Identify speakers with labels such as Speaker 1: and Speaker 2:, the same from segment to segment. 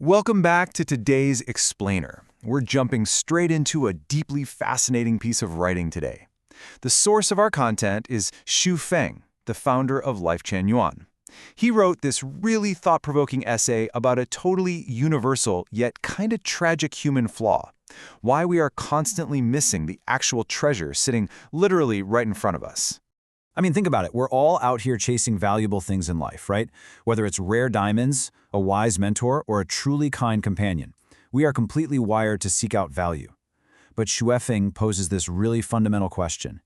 Speaker 1: Welcome back to today's Explainer. We're jumping straight into a deeply fascinating piece of writing today. The source of our content is Xu Feng, the founder of LifeChan Yuan. He wrote this really thought-provoking essay about a totally universal yet kind of tragic human flaw: why we are constantly missing the actual treasure sitting literally right in front of us.
Speaker 2: I mean, think about it. We're all out here chasing valuable things in life, right? Whether it's rare diamonds, a wise mentor, or a truly kind companion. We are completely wired to seek out value. But Xu Feng poses this really fundamental question.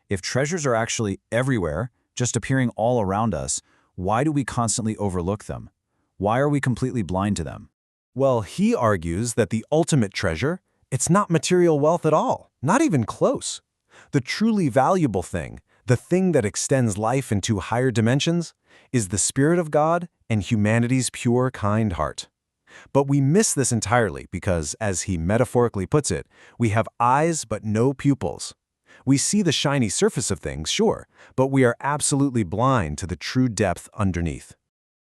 Speaker 2: If treasures are actually everywhere, just appearing all around us, why do we constantly overlook them? Why are we completely blind to them?
Speaker 3: Well, he argues that the ultimate treasure, it's not material wealth at all, not even close. The truly valuable thing, the thing that extends life into higher dimensions, is the Spirit of God and humanity's pure, kind heart. But we miss this entirely because, as he metaphorically puts it, we have eyes but no pupils. We see the shiny surface of things, sure, but we are absolutely blind to the true depth underneath.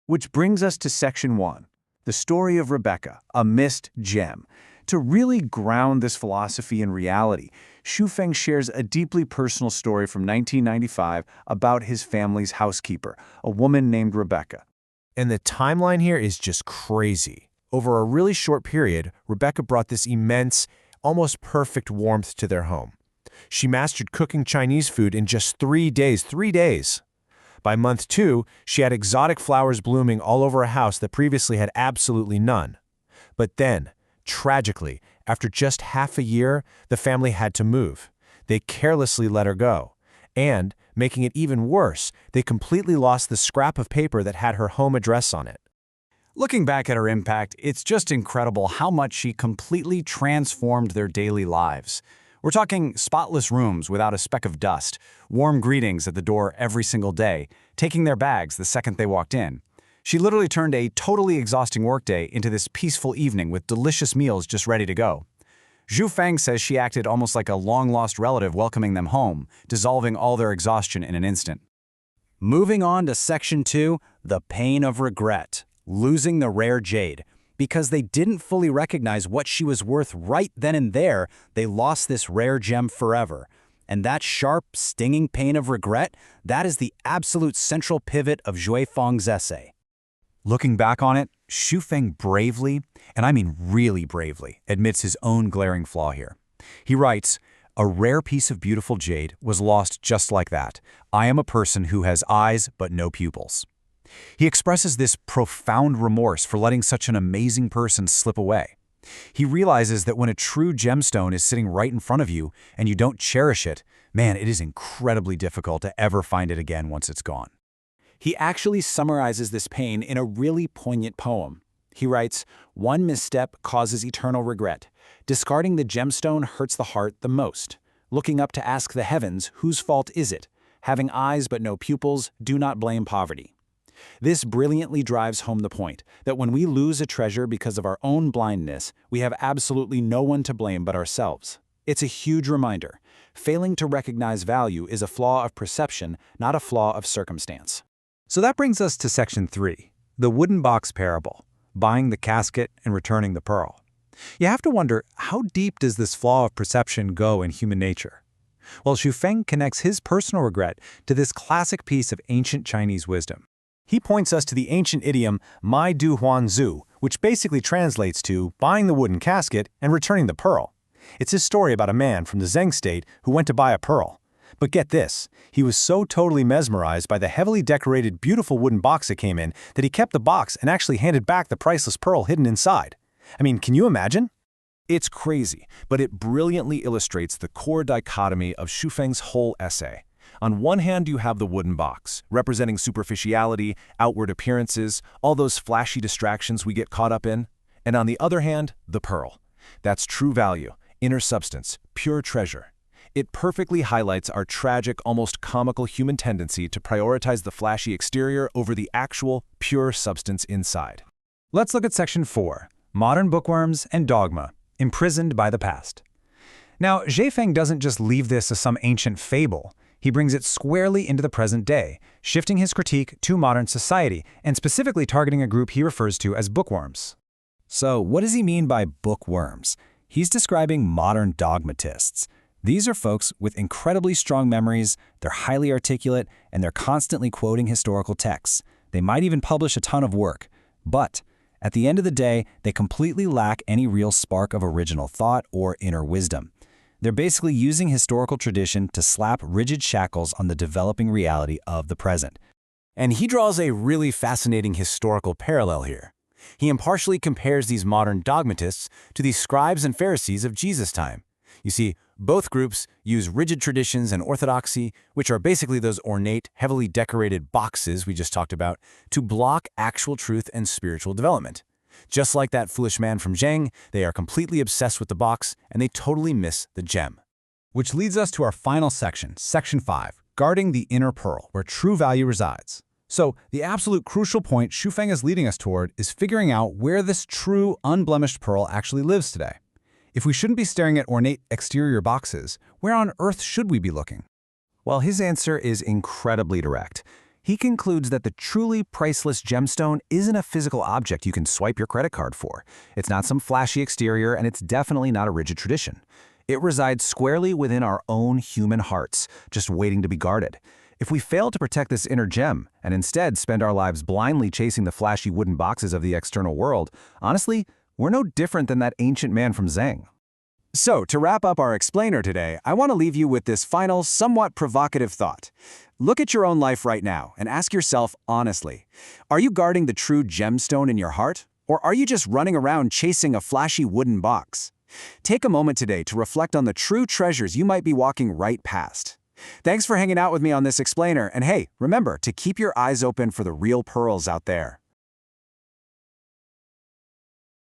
Speaker 1: Which brings us to Section 1, the story of Rebecca, a missed gem. To really ground this philosophy in reality, Xu Feng shares a deeply personal story from 1995 about his family's housekeeper, a woman named Rebecca.
Speaker 3: And the timeline here is just crazy. Over a really short period, Rebecca brought this immense, almost perfect warmth to their home. She mastered cooking Chinese food in just 3 days. 3 days! By month 2, she had exotic flowers blooming all over a house that previously had absolutely none. But then, tragically, after just half a year, the family had to move. They carelessly let her go. And, making it even worse, they completely lost the scrap of paper that had her home address on it.
Speaker 2: Looking back at her impact, it's just incredible how much she completely transformed their daily lives. We're talking spotless rooms without a speck of dust, warm greetings at the door every single day, taking their bags the second they walked in. She literally turned a totally exhausting workday into this peaceful evening with delicious meals just ready to go. Xu Feng says she acted almost like a long-lost relative welcoming them home, dissolving all their exhaustion in an instant. Moving on to Section 2, the pain of regret, losing the rare jade. Because they didn't fully recognize what she was worth right then and there, they lost this rare gem forever. And that sharp, stinging pain of regret, that is the absolute central pivot of Xu Feng's essay. Looking back on it, Xu Feng bravely, and I mean really bravely, admits his own glaring flaw here. He writes, "A rare piece of beautiful jade was lost just like that. I am a person who has eyes but no pupils." He expresses this profound remorse for letting such an amazing person slip away. He realizes that when a true gemstone is sitting right in front of you and you don't cherish it, man, it is incredibly difficult to ever find it again once it's gone. He actually summarizes this pain in a really poignant poem. He writes, "One misstep causes eternal regret. Discarding the gemstone hurts the heart the most. Looking up to ask the heavens, whose fault is it? Having eyes but no pupils, do not blame poverty." This brilliantly drives home the point that when we lose a treasure because of our own blindness, we have absolutely no one to blame but ourselves. It's a huge reminder. Failing to recognize value is a flaw of perception, not a flaw of circumstance. So that brings us to Section 3, the wooden box parable, buying the casket and returning the pearl. You have to wonder, how deep does this flaw of perception go in human nature? Well, Xu Feng connects his personal regret to this classic piece of ancient Chinese wisdom. He points us to the ancient idiom Mai Du Huan Zhu, which basically translates to buying the wooden casket and returning the pearl. It's his story about a man from the Zheng state who went to buy a pearl. But get this, he was so totally mesmerized by the heavily decorated, beautiful wooden box it came in that he kept the box and actually handed back the priceless pearl hidden inside. I mean, can you imagine? It's crazy, but it brilliantly illustrates the core dichotomy of Xu Feng's whole essay. On one hand, you have the wooden box, representing superficiality, outward appearances, all those flashy distractions we get caught up in. And on the other hand, the pearl. That's true value, inner substance, pure treasure. It perfectly highlights our tragic, almost comical human tendency to prioritize the flashy exterior over the actual, pure substance inside. Let's look at Section 4, Modern Bookworms and Dogma, Imprisoned by the Past. Now, Xu Feng doesn't just leave this as some ancient fable. He brings it squarely into the present day, shifting his critique to modern society, and specifically targeting a group he refers to as bookworms. So what does he mean by bookworms? He's describing modern dogmatists. These are folks with incredibly strong memories, they're highly articulate, and they're constantly quoting historical texts. They might even publish a ton of work. But at the end of the day, they completely lack any real spark of original thought or inner wisdom. They're basically using historical tradition to slap rigid shackles on the developing reality of the present.
Speaker 3: And he draws a really fascinating historical parallel here. He impartially compares these modern dogmatists to the scribes and Pharisees of Jesus' time. You see, both groups use rigid traditions and orthodoxy, which are basically those ornate, heavily decorated boxes we just talked about, to block actual truth and spiritual development. Just like that foolish man from Zheng, they are completely obsessed with the box, and they totally miss the gem.
Speaker 2: Which leads us to our final section, Section 5, Guarding the Inner Pearl, where true value resides. So, the absolute crucial point Xu is leading us toward is figuring out where this true, unblemished pearl actually lives today. If we shouldn't be staring at ornate exterior boxes, where on earth should we be looking?
Speaker 1: Well, his answer is incredibly direct. He concludes that the truly priceless gemstone isn't a physical object you can swipe your credit card for. It's not some flashy exterior, and it's definitely not a rigid tradition. It resides squarely within our own human hearts, just waiting to be guarded. If we fail to protect this inner gem, and instead spend our lives blindly chasing the flashy wooden boxes of the external world, honestly, we're no different than that ancient man from Zheng.
Speaker 2: So, to wrap up our explainer today, I want to leave you with this final, somewhat provocative thought. Look at your own life right now and ask yourself honestly, are you guarding the true gemstone in your heart? Or are you just running around chasing a flashy wooden box? Take a moment today to reflect on the true treasures you might be walking right past. Thanks for hanging out with me on this explainer, and hey, remember to keep your eyes open for the real pearls out there.